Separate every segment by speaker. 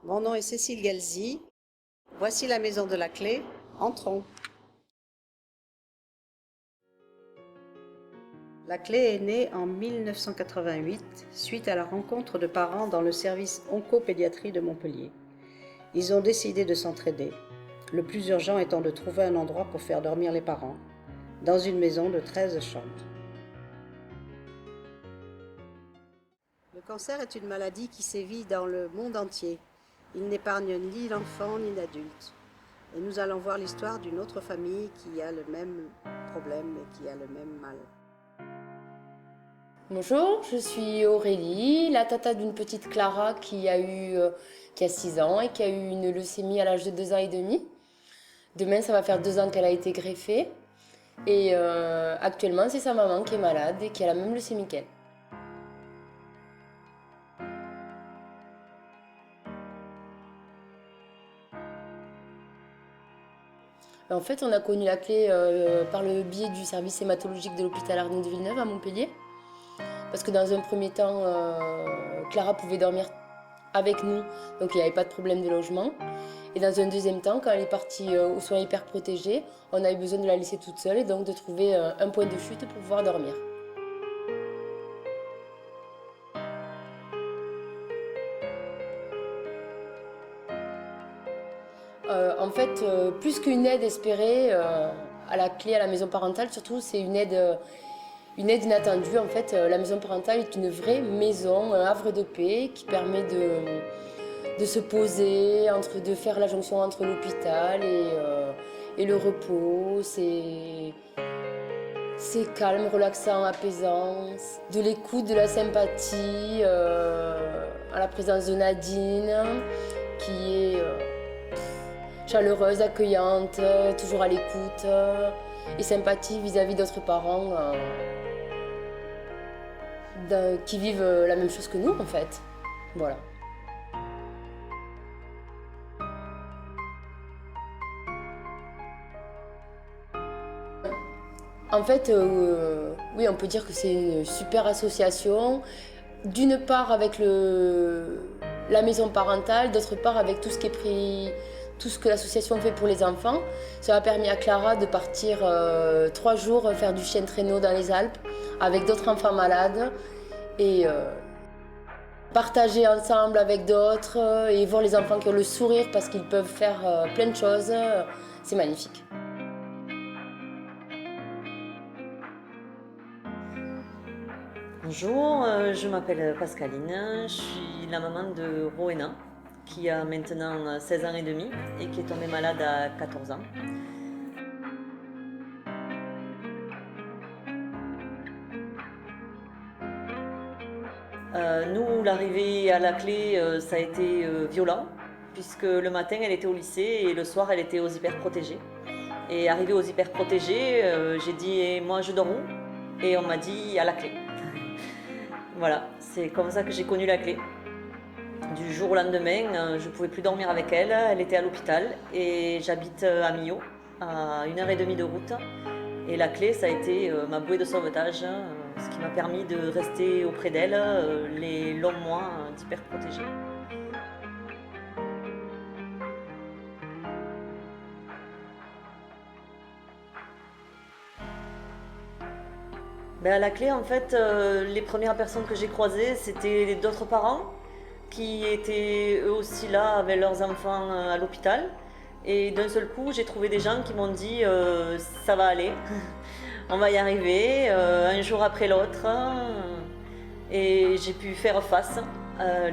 Speaker 1: Mon nom est Cécile Galzi. Voici la maison de la clé. Entrons. La clé est née en 1988 suite à la rencontre de parents dans le service oncopédiatrie de Montpellier. Ils ont décidé de s'entraider, le plus urgent étant de trouver un endroit pour faire dormir les parents, dans une maison de 13 chambres. Le cancer est une maladie qui sévit dans le monde entier. Il n'épargne ni l'enfant ni l'adulte. Et nous allons voir l'histoire d'une autre famille qui a le même problème et qui a le même mal.
Speaker 2: Bonjour, je suis Aurélie, la tata d'une petite Clara qui a 6 ans et qui a eu une leucémie à l'âge de 2 ans et demi. Demain, ça va faire 2 ans qu'elle a été greffée. Et actuellement, c'est sa maman qui est malade et qui a la même leucémie qu'elle. En fait, on a connu la clé par le biais du service hématologique de l'hôpital Arnould de Villeneuve à Montpellier. Parce que dans un premier temps, Clara pouvait dormir avec nous, donc il n'y avait pas de problème de logement. Et dans un deuxième temps, quand elle est partie aux soins hyper protégés, on a eu besoin de la laisser toute seule et donc de trouver un point de chute pour pouvoir dormir. En fait, plus qu'une aide espérée à la clé à la maison parentale, surtout c'est une aide inattendue. En fait, la maison parentale est une vraie maison, un havre de paix qui permet de se poser, de faire la jonction entre l'hôpital et le repos. C'est calme, relaxant, apaisant, de l'écoute, de la sympathie, à la présence de Nadine, qui est chaleureuse, accueillante, toujours à l'écoute, et sympathie vis-à-vis d'autres parents qui vivent la même chose que nous, en fait. Voilà. En fait, oui, on peut dire que c'est une super association. D'une part avec la maison parentale, d'autre part avec tout ce que l'association fait pour les enfants. Ça a permis à Clara de partir 3 jours faire du chien traîneau dans les Alpes avec d'autres enfants malades et partager ensemble avec d'autres et voir les enfants qui ont le sourire parce qu'ils peuvent faire plein de choses. C'est magnifique.
Speaker 3: Bonjour, je m'appelle Pascaline, je suis la maman de Rowena qui a maintenant 16 ans et demi et qui est tombée malade à 14 ans. Nous, l'arrivée à la clé, ça a été violent puisque le matin elle était au lycée et le soir elle était aux hyperprotégés. Et arrivée aux hyperprotégés, j'ai dit « moi je dors où ?» Et on m'a dit « à la clé ». Voilà, c'est comme ça que j'ai connu la clé. Du jour au lendemain, je ne pouvais plus dormir avec elle, elle était à l'hôpital et j'habite à Millau, à 1h30 de route. Et la clé, ça a été ma bouée de sauvetage, ce qui m'a permis de rester auprès d'elle les longs mois d'hyperprotégée. À la clé, en fait, les premières personnes que j'ai croisées, c'était d'autres parents qui étaient eux aussi là avec leurs enfants à l'hôpital. Et d'un seul coup, j'ai trouvé des gens qui m'ont dit ça va aller, on va y arriver, un jour après l'autre. Et j'ai pu faire face,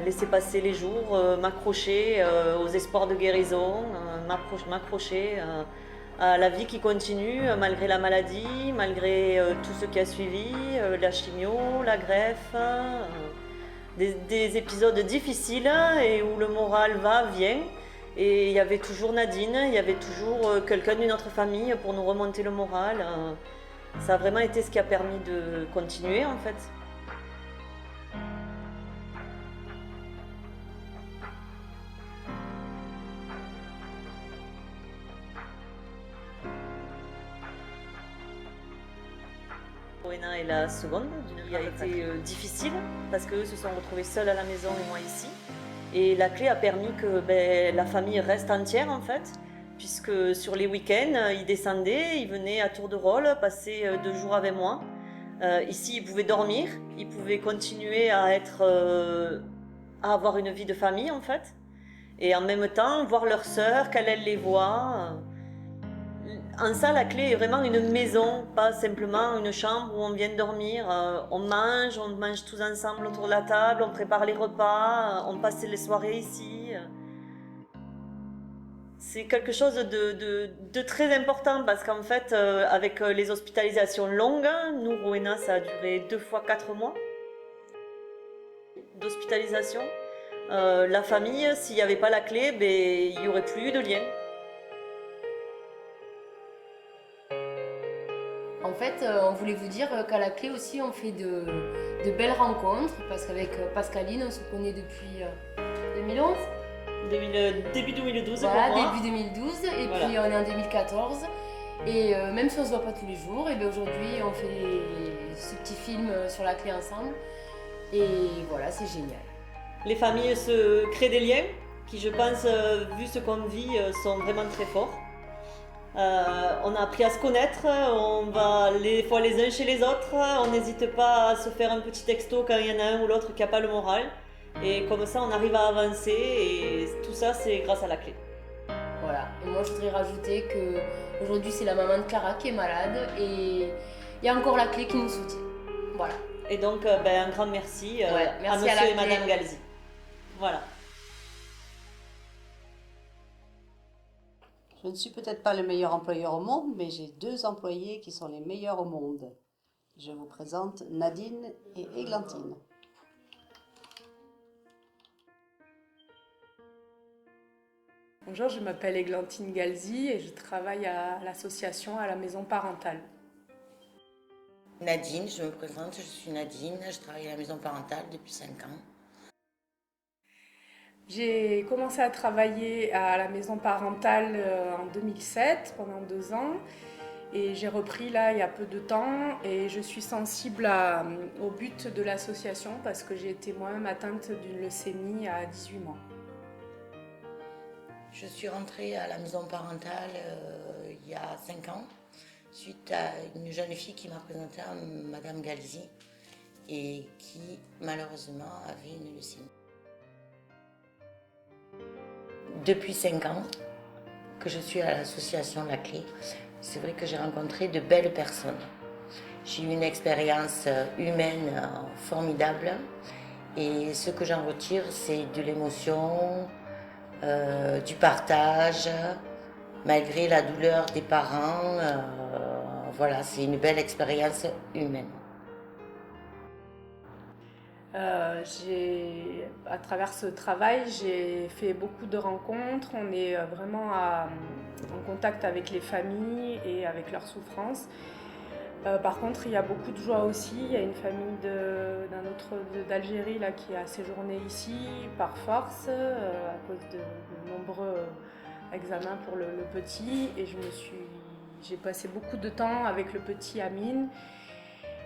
Speaker 3: laisser passer les jours, m'accrocher aux espoirs de guérison, m'accrocher à la vie qui continue malgré la maladie, malgré tout ce qui a suivi, la chimio, la greffe, des épisodes difficiles et où le moral va, vient. Et il y avait toujours Nadine, il y avait toujours quelqu'un d'une autre famille pour nous remonter le moral. Ça a vraiment été ce qui a permis de continuer en fait. Rowena est la seconde, qui a été difficile parce qu'eux se sont retrouvés seuls à la maison et moi ici. Et la clé a permis que la famille reste entière en fait, puisque sur les week-ends, ils descendaient, ils venaient à tour de rôle passer 2 jours avec moi. Ici, ils pouvaient dormir, ils pouvaient continuer à avoir une vie de famille en fait, et en même temps voir leurs sœurs, qu'elles les voient. En ça, la clé est vraiment une maison, pas simplement une chambre où on vient dormir. On mange tous ensemble autour de la table, on prépare les repas, on passe les soirées ici. C'est quelque chose de très important parce qu'en fait, avec les hospitalisations longues, nous, Rowena, ça a duré 2 fois 4 mois d'hospitalisation. La famille, s'il n'y avait pas la clé, il n'y aurait plus eu de lien.
Speaker 2: En fait, on voulait vous dire qu'à la clé aussi, on fait de belles rencontres parce qu'avec Pascaline, on se connaît depuis 2011.
Speaker 3: Début 2012
Speaker 2: voilà,
Speaker 3: pour moi.
Speaker 2: Début 2012 et
Speaker 3: Voilà.
Speaker 2: puis on est en 2014. Et même si on ne se voit pas tous les jours, et bien aujourd'hui on fait ce petit film sur la clé ensemble. Et voilà, c'est génial.
Speaker 3: Les familles se créent des liens qui, je pense, vu ce qu'on vit, sont vraiment très forts. On a appris à se connaître, on va les fois les uns chez les autres, on n'hésite pas à se faire un petit texto quand il y en a un ou l'autre qui n'a pas le moral. Et comme ça, on arrive à avancer et tout ça, c'est grâce à la clé.
Speaker 2: Voilà, et moi je voudrais rajouter qu'aujourd'hui c'est la maman de Clara qui est malade et il y a encore la clé qui nous soutient. Voilà.
Speaker 3: Et donc, un grand merci,
Speaker 2: merci
Speaker 3: à
Speaker 2: à la
Speaker 3: monsieur et
Speaker 2: clé.
Speaker 3: madame Galzi. Voilà.
Speaker 1: Je ne suis peut-être pas le meilleur employeur au monde, mais j'ai 2 employés qui sont les meilleurs au monde. Je vous présente Nadine et Églantine.
Speaker 4: Bonjour, je m'appelle Églantine Galzi et je travaille à l'association à la maison parentale.
Speaker 5: Nadine, je me présente, je suis Nadine, je travaille à la maison parentale depuis 5 ans.
Speaker 4: J'ai commencé à travailler à la maison parentale en 2007, pendant 2 ans, et j'ai repris là il y a peu de temps et je suis sensible au but de l'association parce que j'ai été moi-même atteinte d'une leucémie à 18 mois.
Speaker 5: Je suis rentrée à la maison parentale il y a 5 ans, suite à une jeune fille qui m'a présentée à Madame Galzi et qui malheureusement avait une leucémie. Depuis 5 ans que je suis à l'association La Clé, c'est vrai que j'ai rencontré de belles personnes. J'ai eu une expérience humaine formidable et ce que j'en retire, c'est de l'émotion, du partage, malgré la douleur des parents. Voilà, c'est une belle expérience humaine.
Speaker 4: À travers ce travail, j'ai fait beaucoup de rencontres. On est vraiment en contact avec les familles et avec leurs souffrances. Par contre, il y a beaucoup de joie aussi. Il y a une famille d'Algérie là, qui a séjourné ici par force à cause de nombreux examens pour le petit. Et j'ai passé beaucoup de temps avec le petit Amine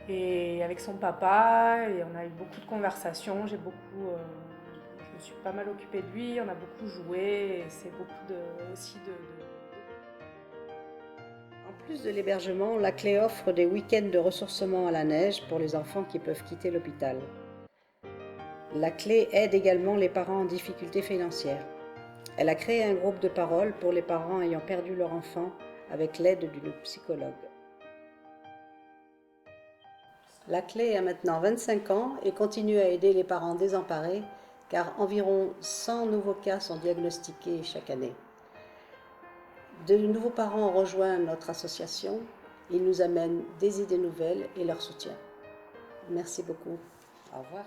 Speaker 4: et avec son papa. Et on a eu beaucoup de conversations. Je me suis pas mal occupée de lui. On a beaucoup joué. Et c'est beaucoup aussi de
Speaker 1: En plus de l'hébergement, la clé offre des week-ends de ressourcement à la neige pour les enfants qui peuvent quitter l'hôpital. La clé aide également les parents en difficulté financière. Elle a créé un groupe de parole pour les parents ayant perdu leur enfant avec l'aide d'une psychologue. La clé a maintenant 25 ans et continue à aider les parents désemparés car environ 100 nouveaux cas sont diagnostiqués chaque année. De nouveaux parents ont rejoint notre association. Ils nous amènent des idées nouvelles et leur soutien. Merci beaucoup. Au revoir.